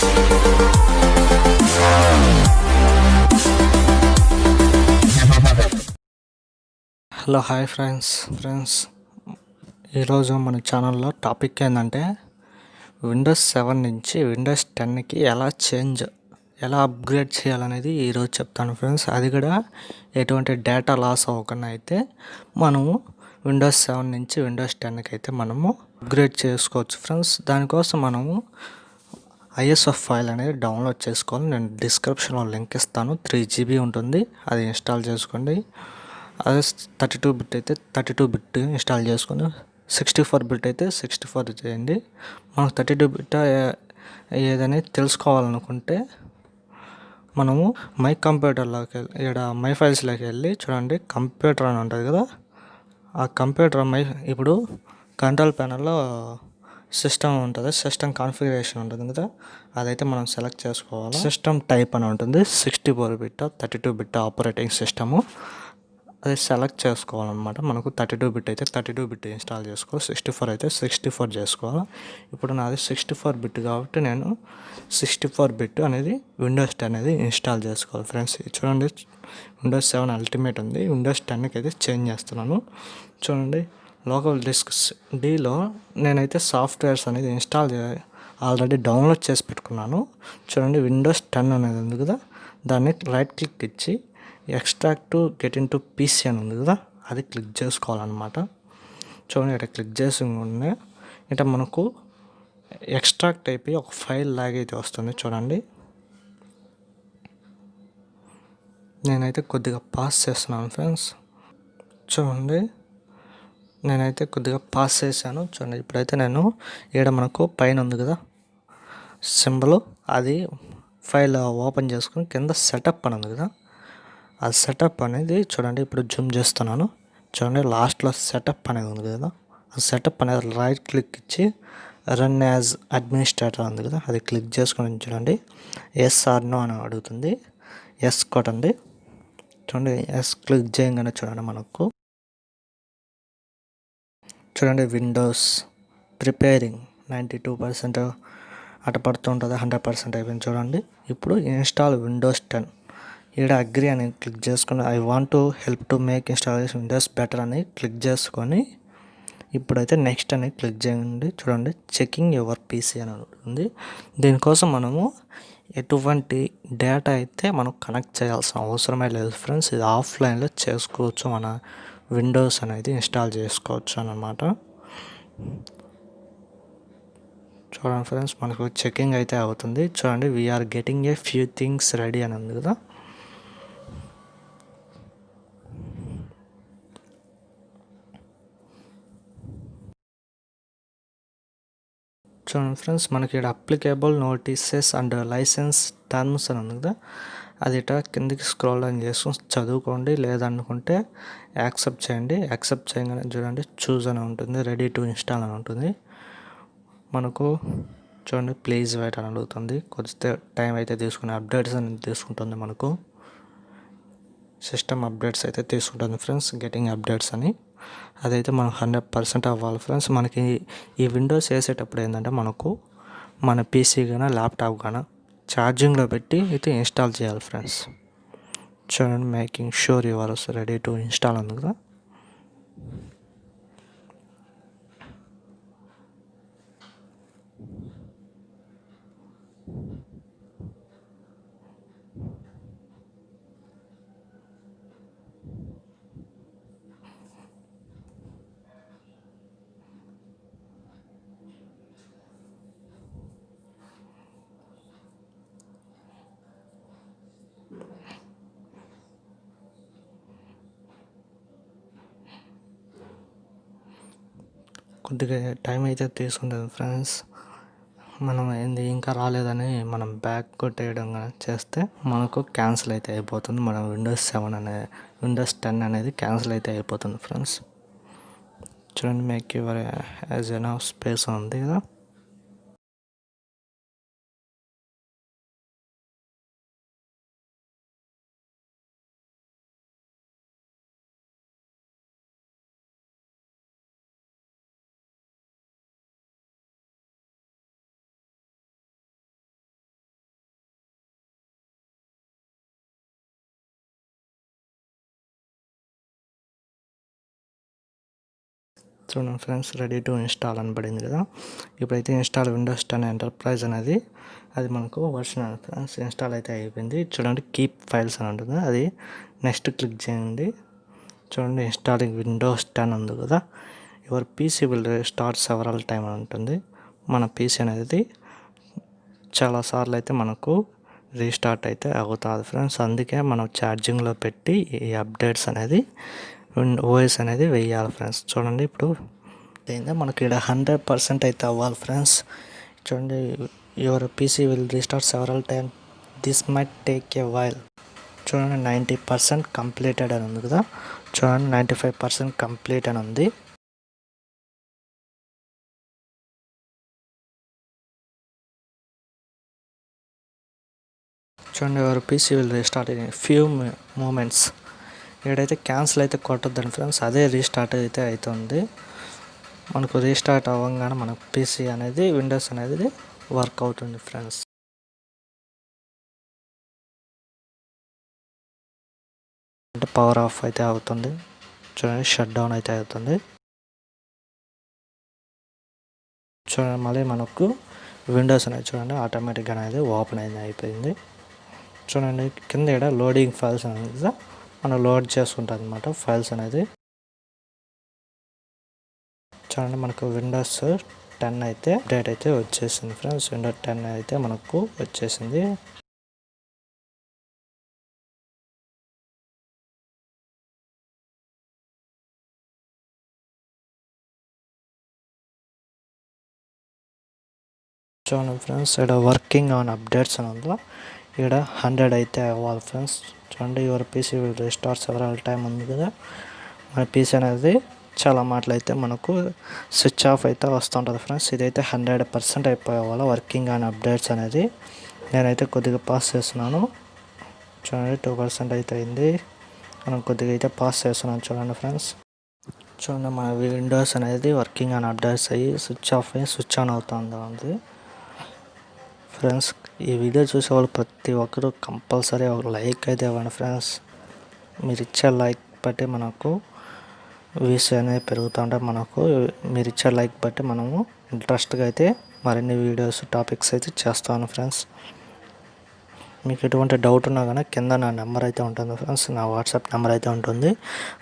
Hello hi friends ఈరోజు మన ఛానల్లో టాపిక్ ఏంటంటే విండోస్ 7 నుంచి విండోస్ 10కి ఎలా అప్గ్రేడ్ చేయాలనేది ఈరోజు చెప్తాను ఫ్రెండ్స్. అది కూడా ఎటువంటి డేటా లాస్ అవ్వకుండా అయితే మనము విండోస్ 7 నుంచి విండోస్ 10కి అయితే మనము అప్గ్రేడ్ చేసుకోవచ్చు ఫ్రెండ్స్. దానికోసం మనము ఐఎస్ఎఫ్ ఫైల్ అనేది డౌన్లోడ్ చేసుకోవాలి. నేను డిస్క్రిప్షన్లో లింక్ ఇస్తాను. 3 GB ఉంటుంది, అది ఇన్స్టాల్ చేసుకోండి. అదే 32 బిట్ అయితే 32 బిట్ ఇన్స్టాల్ చేసుకొని 64 బిట్ అయితే 64 చేయండి. మనకు 32 బిట్ ఏదని తెలుసుకోవాలనుకుంటే మనము మై కంప్యూటర్లోకి వెళ్ళి ఇక్కడ మై ఫైల్స్లోకి వెళ్ళి చూడండి, కంప్యూటర్ అని ఉంటుంది కదా. ఆ కంప్యూటర్ ఇప్పుడు కంట్రోల్ ప్యానల్లో సిస్టమ్ ఉంటుంది, సిస్టమ్ కాన్ఫిగరేషన్ ఉంటుంది కదా, అదైతే మనం సెలెక్ట్ చేసుకోవాలి. సిస్టమ్ టైప్ అని ఉంటుంది, 64 బిట్ 32 బిట్ ఆపరేటింగ్ సిస్టము, అది సెలెక్ట్ చేసుకోవాలన్నమాట. మనకు 32 బిట్ అయితే 32 బిట్ ఇన్స్టాల్ చేసుకోవాలి, 64 అయితే 64 చేసుకోవాలి. ఇప్పుడు నాది 64 బిట్ కాబట్టి నేను 64 బిట్ అనేది విండోస్ 10 అనేది ఇన్స్టాల్ చేసుకోవాలి ఫ్రెండ్స్. చూడండి, విండోస్ 7 అల్టిమేట్ ఉంది, విండోస్ 10కి అయితే చేంజ్ చేస్తున్నాను. చూడండి, లోకల్ డిస్క్ డీలో నేనైతే సాఫ్ట్వేర్స్ అనేది ఆల్రెడీ డౌన్లోడ్ చేసి పెట్టుకున్నాను. చూడండి, విండోస్ 10 అనేది ఉంది కదా, దాన్ని రైట్ క్లిక్ ఇచ్చి extract to get in to PC అని ఉంది కదా, అది క్లిక్ చేసుకోవాలన్నమాట. చూడండి, ఇక్కడ క్లిక్ చేసి ఉండే ఇట్లా మనకు ఎక్స్ట్రాక్ట్ అయిపోయి ఒక ఫైల్ లాగైతే వస్తుంది. చూడండి, నేనైతే కొద్దిగా పాస్ చేస్తున్నాను ఫ్రెండ్స్. చూడండి, నేనైతే కొద్దిగా పాస్ చేశాను. చూడండి, ఇప్పుడైతే నేను ఇక్కడ మనకు పైన ఉంది కదా సింబల్, అది ఫైల్ ఓపెన్ చేసుకుని కింద సెటప్ అని ఉంది కదా, ఆ సెటప్ అనేది చూడండి, ఇప్పుడు జూమ్ చేస్తున్నాను. చూడండి, లాస్ట్లో సెటప్ అనేది ఉంది కదా, ఆ సెటప్ అనేది రైట్ క్లిక్ ఇచ్చి రన్ యాజ్ అడ్మినిస్ట్రేటర్ ఉంది కదా, అది క్లిక్ చేసుకొని చూడండి, ఎస్ ఆర్ నో అని అడుగుతుంది, ఎస్ కొట్టండి. చూడండి, ఎస్ క్లిక్ చేయగానే చూడండి మనకు చూడండి విండోస్ ప్రిపేరింగ్ 92% అట పడుతుంటుంది, 100% అయిపోయింది. చూడండి, ఇప్పుడు ఇన్స్టాల్ విండోస్ 10 ఇక్కడ అగ్రి అని క్లిక్ చేసుకుని I want to help to make installation Windows better అని క్లిక్ చేసుకొని ఇప్పుడైతే నెక్స్ట్ అని క్లిక్ చేయండి. చూడండి, చెకింగ్ యువర్ పీసీ అని ఉంటుంది. దీనికోసం మనము ఎటువంటి డేటా అయితే మనం కనెక్ట్ చేయాల్సిన అవసరమే లేదు ఫ్రెండ్స్. ఇది ఆఫ్లైన్లో చేసుకోవచ్చు, మన విండోస్ అనేది ఇన్స్టాల్ చేసుకోవచ్చు అన్నమాట. చూడండి ఫ్రెండ్స్, మనకు చెకింగ్ అయితే అవుతుంది. చూడండి, we are getting a few things ready అని ఉంది కదా. చూడండి ఫ్రెండ్స్, మనకి ఇక్కడ applicable notices and licence terms అని ఉంది కదా, అది ఇట్లా కిందికి స్క్రోల్ డౌన్ చేసుకుని చదువుకోండి, లేదనుకుంటే యాక్సెప్ట్ చేయండి. యాక్సెప్ట్ చేయగానే చూడండి చూజ్ అని ఉంటుంది, రెడీ టు ఇన్స్టాల్ అని ఉంటుంది. మనకు చూడండి ప్లీజ్ వెయిట్ అని అడుగుతుంది, కొద్దిగా టైం అయితే తీసుకునే అప్డేట్స్ అని తీసుకుంటుంది. మనకు సిస్టమ్ అప్డేట్స్ అయితే తీసుకుంటుంది ఫ్రెండ్స్, గెటింగ్ అప్డేట్స్ అని. అదైతే మనకు 100% అవ్వాలి ఫ్రెండ్స్. మనకి ఈ విండోస్ వేసేటప్పుడు ఏంటంటే మనకు మన పీసీ కానీ ల్యాప్టాప్ కానీ ఛార్జింగ్లో పెట్టి అయితే ఇన్స్టాల్ చేయాలి ఫ్రెండ్స్. చూడండి, making sure your ready to install ఉంది కదా. కొద్దిగా టైం అయితే తీసుకుంటుంది ఫ్రెండ్స్. మనం ఏంది ఇంకా రాలేదని మనం బ్యాక్ కొట్టేయడం చేస్తే మనకు క్యాన్సిల్ అయితే అయిపోతుంది. మన విండోస్ 10 అనేది క్యాన్సిల్ అయితే అయిపోతుంది ఫ్రెండ్స్. చూడండి, make your as enough space ఉంది కదా. చూడండి ఫ్రెండ్స్, రెడీ టు ఇన్స్టాల్ అని పడింది కదా. ఇప్పుడైతే ఇన్స్టాల్ విండోస్ 10 ఎంటర్ప్రైజ్ అనేది అది మనకు వర్షన్ ఫ్రెండ్స్ ఇన్స్టాల్ అయితే అయిపోయింది. చూడండి కీప్ ఫైల్స్ అని ఉంటుంది, అది నెక్స్ట్ క్లిక్ చేయండి. చూడండి ఇన్స్టాలింగ్ విండోస్ 10 ఉంది కదా. Your PC will start several time అని ఉంటుంది. మన పీసీ అనేది చాలాసార్లు అయితే మనకు రీస్టార్ట్ అయితే అవుతుంది ఫ్రెండ్స్. అందుకే మనం ఛార్జింగ్లో పెట్టి ఈ అప్డేట్స్ అనేది ఓఎస్ అనేది వేయాలి ఫ్రెండ్స్. చూడండి ఇప్పుడు అయిందా మనకి ఇక్కడ 100% అయితే అవ్వాలి ఫ్రెండ్స్. చూడండి your PC will restart several time, this might take a while. చూడండి 90% కంప్లీటెడ్ అని ఉంది కదా. చూడండి 95% కంప్లీట్ అని ఉంది. చూడండి your PC will restart in few moments. ఇక్కడైతే క్యాన్సిల్ అయితే కొట్టొద్దండి ఫ్రెండ్స్, అదే రీస్టార్ట్ అయితే అవుతుంది. మనకు రీస్టార్ట్ అవ్వగానే మన పీసీ అనేది విండోస్ అనేది వర్క్ అవుతుంది ఫ్రెండ్స్. అంటే పవర్ ఆఫ్ అయితే అవుతుంది. చూడండి షట్ డౌన్ అయితే అవుతుంది. చూడండి మళ్ళీ మనకు విండోస్ అనేది చూడండి ఆటోమేటిక్గా అనేది ఓపెన్ అయితే అయిపోయింది. చూడండి కింద ఇక్కడ లోడింగ్ ఫైల్స్ అనేది మనం లోడ్ చేసుకుంటుంది అనమాట ఫైల్స్ అనేది. చూడండి మనకు విండోస్ 10 అయితే అప్డేట్ అయితే వచ్చేసింది ఫ్రెండ్స్. విండోస్ 10 అయితే మనకు వచ్చేసింది. చూడండి ఫ్రెండ్స్ ఇక్కడ వర్కింగ్ ఆన్ అప్డేట్స్ అని ఉందో ఇక్కడ 100 అయితే అవ్వాలి ఫ్రెండ్స్. చూడండి your PC will restart several time ఉంది కదా. మన పీసీ అనేది చాలా మాటలు అయితే మనకు స్విచ్ ఆఫ్ అయితే వస్తుంటుంది ఫ్రెండ్స్. ఇదైతే 100% అయిపోవాలి వర్కింగ్ ఆన్ అప్డేట్స్ అనేది. నేనైతే కొద్దిగా పాస్ చేస్తున్నాను. చూడండి 2% అయితే అయింది. మనం కొద్దిగా అయితే పాస్ చేస్తున్నాను చూడండి ఫ్రెండ్స్. చూడండి మన విండోస్ అనేది వర్కింగ్ ఆన్ అప్డేట్స్ అయ్యి స్విచ్ ఆఫ్ అయ్యి స్విచ్ ఆన్ అవుతుంది ఫ్రెండ్స్. ఈ వీడియో చూసే వాళ్ళు ప్రతి ఒక్కరు కంపల్సరీ ఒక లైక్ అయితే ఇవ్వండి ఫ్రెండ్స్. మీరు ఇచ్చే లైక్ బట్టి మనకు వ్యూస్ అనేది పెరుగుతూ ఉంటాయి. మనకు మీరు ఇచ్చే లైక్ బట్టి మనము ఇంట్రెస్ట్గా అయితే మరిన్ని వీడియోస్ టాపిక్స్ అయితే చేస్తాను ఫ్రెండ్స్. మీకు ఎటువంటి డౌట్ ఉన్నా కానీ కింద నా నెంబర్ అయితే ఉంటుంది ఫ్రెండ్స్, నా వాట్సాప్ నెంబర్ అయితే ఉంటుంది.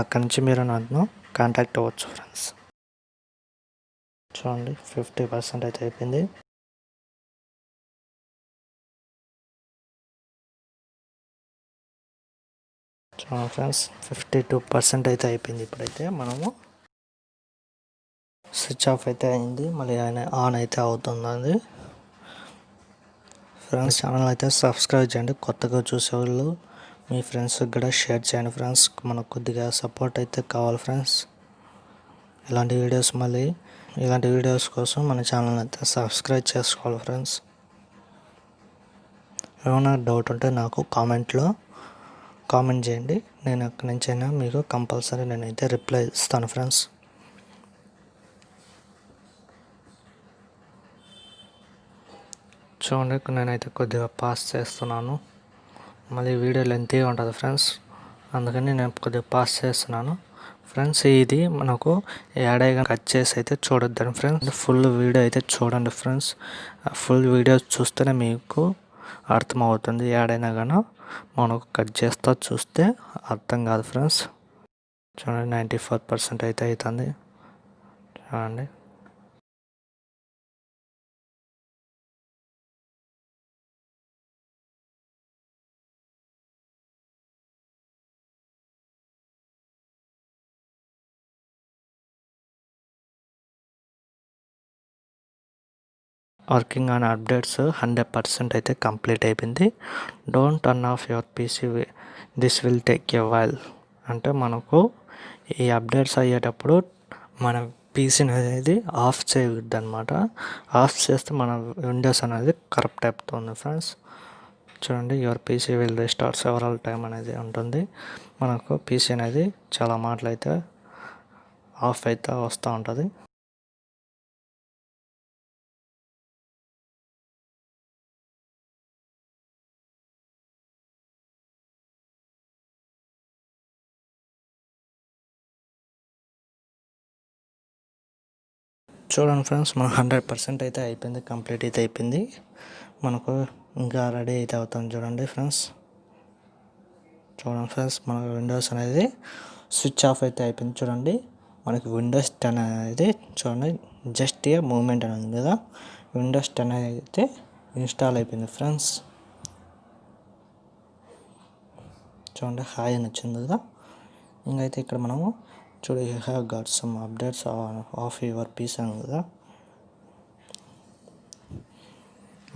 అక్కడి నుంచి మీరు నన్ను కాంటాక్ట్ అవ్వచ్చు ఫ్రెండ్స్. చూడండి 50% అయితే అయిపోయింది. చూడండి ఫ్రెండ్స్ 52% అయితే అయిపోయింది. ఇప్పుడైతే మనము స్విచ్ ఆఫ్ అయితే అయింది, మళ్ళీ ఆన్ అయితే అవుతుంది ఫ్రెండ్స్. ఛానల్ అయితే సబ్స్క్రైబ్ చేయండి. కొత్తగా చూసేవాళ్ళు మీ ఫ్రెండ్స్కి కూడా షేర్ చేయండి ఫ్రెండ్స్. మనకు కొద్దిగా సపోర్ట్ అయితే కావాలి ఫ్రెండ్స్. ఇలాంటి వీడియోస్ కోసం మన ఛానల్ అయితే సబ్స్క్రైబ్ చేసుకోవాలి ఫ్రెండ్స్. ఏమైనా డౌట్ ఉంటే నాకు కామెంట్ చేయండి. నేను ఎక్కడి నుంచైనా మీకు కంపల్సరీ నేనైతే రిప్లై ఇస్తాను ఫ్రెండ్స్. చూడండి నేనైతే కొద్దిగా పాస్ చేస్తున్నాను. మళ్ళీ వీడియో లెంతీగా ఉంటుంది ఫ్రెండ్స్, అందుకని నేను కొద్దిగా పాస్ చేస్తున్నాను ఫ్రెండ్స్. ఇది మనకు యాడైగా కట్ చేసి అయితే చూడొద్దండి ఫ్రెండ్స్. ఫుల్ వీడియో అయితే చూడండి ఫ్రెండ్స్. ఫుల్ వీడియో చూస్తేనే మీకు అర్థమవుతుంది. యాడైనా కానీ మనకు కట్ చేస్తా చూస్తే అర్థం కాదు ఫ్రెండ్స్. చూడండి 94% అయితే అవుతుంది చూడండి. వర్కింగ్ ఆన్ అప్డేట్స్ 100% అయితే కంప్లీట్ అయిపోయింది. Don't turn off your PC, this will take a while. అంటే మనకు ఈ అప్డేట్స్ అయ్యేటప్పుడు మన పీసీని అనేది ఆఫ్ చేయవద్దు అనమాట. ఆఫ్ చేస్తే మన విండోస్ అనేది కరప్ట్ అయిపోతుంది ఫ్రెండ్స్. చూడండి your PC will restart several time అనేది ఉంటుంది. మనకు పీసీ అనేది చాలా మాటలు అయితే ఆఫ్ అయితే వస్తూ ఉంటుంది. చూడండి ఫ్రెండ్స్, మనకు 100% అయితే అయిపోయింది, కంప్లీట్ అయితే అయిపోయింది. మనకు ఇంకా రెడీ అయితే అవుతుంది చూడండి ఫ్రెండ్స్. మన విండోస్ అనేది స్విచ్ ఆఫ్ అయితే అయిపోయింది చూడండి. మనకి విండోస్ 10 అనేది చూడండి, జస్ట్ ఏ మూమెంట్ అనేది కదా, విండోస్ 10 అయితే ఇన్స్టాల్ అయిపోయింది ఫ్రెండ్స్. చూడండి, హాయ్ అని వచ్చింది కదా. ఇంకైతే ఇక్కడ మనము చూడండి, you have got some updates of your PC అని కదా.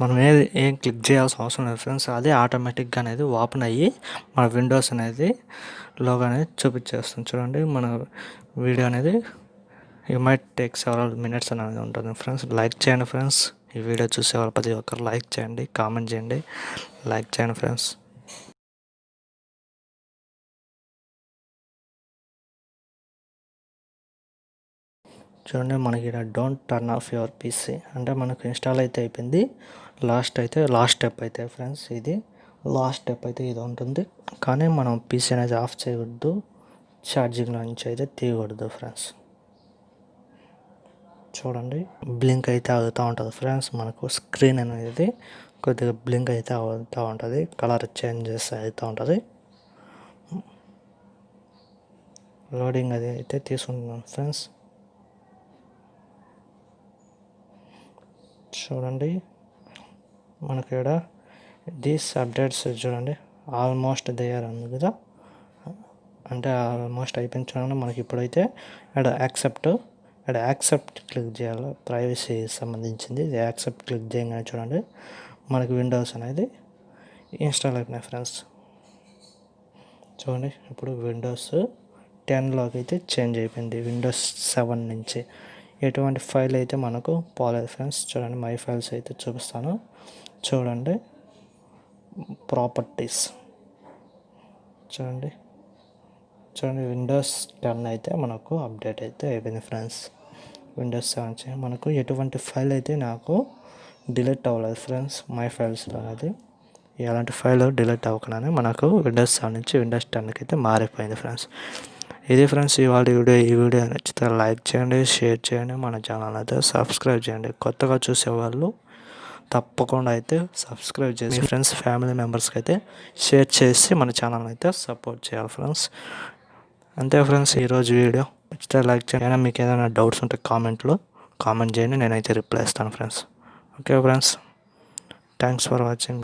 మనం ఏం క్లిక్ చేయాల్సిన అవసరం లేదు ఫ్రెండ్స్, అదే ఆటోమేటిక్గా అనేది ఓపెన్ అయ్యి మన విండోస్ అనేది లోగో అనేది చూపించేస్తుంది చూడండి. మన వీడియో అనేది you might take several minutes అనేది ఉంటుంది ఫ్రెండ్స్. లైక్ చేయండి ఫ్రెండ్స్, ఈ వీడియో చూసేవాళ్ళు ప్రతి ఒక్కరు లైక్ చేయండి, కామెంట్ చేయండి, లైక్ చేయండి ఫ్రెండ్స్. చూడండి, మనకి ఇక్కడ don't turn off your PC అంటే మనకు ఇన్స్టాల్ అయితే అయిపోయింది. లాస్ట్ స్టెప్ అయితే ఫ్రెండ్స్, ఇది లాస్ట్ స్టెప్ అయితే ఇది ఉంటుంది. కానీ మనం పీసీ అనేది ఆఫ్ చేయకూడదు, ఛార్జింగ్ నుంచి అయితే తీయకూడదు ఫ్రెండ్స్. చూడండి, బ్లింక్ అయితే అవుతూ ఉంటుంది ఫ్రెండ్స్. మనకు స్క్రీన్ అనేది కొద్దిగా బ్లింక్ అయితే అవుతూ ఉంటుంది, కలర్ చేంజెస్ అవుతూ ఉంటుంది. లోడింగ్ అది అయితే తీసుకుంటున్నాను ఫ్రెండ్స్. చూడండి, మనకి ఇక్కడ దీస్ అప్డేట్స్ చూడండి, ఆల్మోస్ట్ దేర్ ఉంది కదా, అంటే ఆల్మోస్ట్ అయిపోయింది చూడండి. మనకి ఇప్పుడైతే ఇక్కడ యాక్సెప్ట్ క్లిక్ చేయాలి, ప్రైవసీ సంబంధించింది. ఇది యాక్సెప్ట్ క్లిక్ చేయగానే చూడండి, మనకి విండోస్ అనేది ఇన్స్టాల్ అయిపోయినాయి ఫ్రెండ్స్. చూడండి, ఇప్పుడు విండోస్ 10లోకి అయితే చేంజ్ అయిపోయింది, విండోస్ 7 నుంచి. ఎటువంటి ఫైల్ అయితే మనకు పోలేదు ఫ్రెండ్స్. చూడండి, మై ఫైల్స్ అయితే చూపిస్తాను చూడండి. ప్రాపర్టీస్ చూడండి, విండోస్ 10 అయితే మనకు అప్డేట్ అయితే అయిపోయింది ఫ్రెండ్స్. విండోస్ 7 మనకు ఎటువంటి ఫైల్ అయితే నాకు డిలీట్ అవ్వలేదు ఫ్రెండ్స్. మై ఫైల్స్ అనేది ఎలాంటి ఫైల్ డిలీట్ అవ్వకుండానే మనకు విండోస్ 7 నుంచి విండోస్ 10కి అయితే మారిపోయింది ఫ్రెండ్స్. ఇది ఫ్రెండ్స్ ఇవాళ వీడియో. ఈ వీడియో నచ్చితే లైక్ చేయండి, షేర్ చేయండి, మన ఛానల్ అయితే సబ్స్క్రైబ్ చేయండి. కొత్తగా చూసేవాళ్ళు తప్పకుండా అయితే సబ్స్క్రైబ్ చేసి ఫ్రెండ్స్, ఫ్యామిలీ మెంబర్స్కి అయితే షేర్ చేసి మన ఛానల్ అయితే సపోర్ట్ చేయాలి ఫ్రెండ్స్. అంతే ఫ్రెండ్స్, ఈరోజు వీడియో నచ్చితే లైక్ చేయండి. మీకు ఏదైనా డౌట్స్ ఉంటే కామెంట్ చేయండి, నేనైతే రిప్లై ఇస్తాను friends. Okay friends, thanks for watching.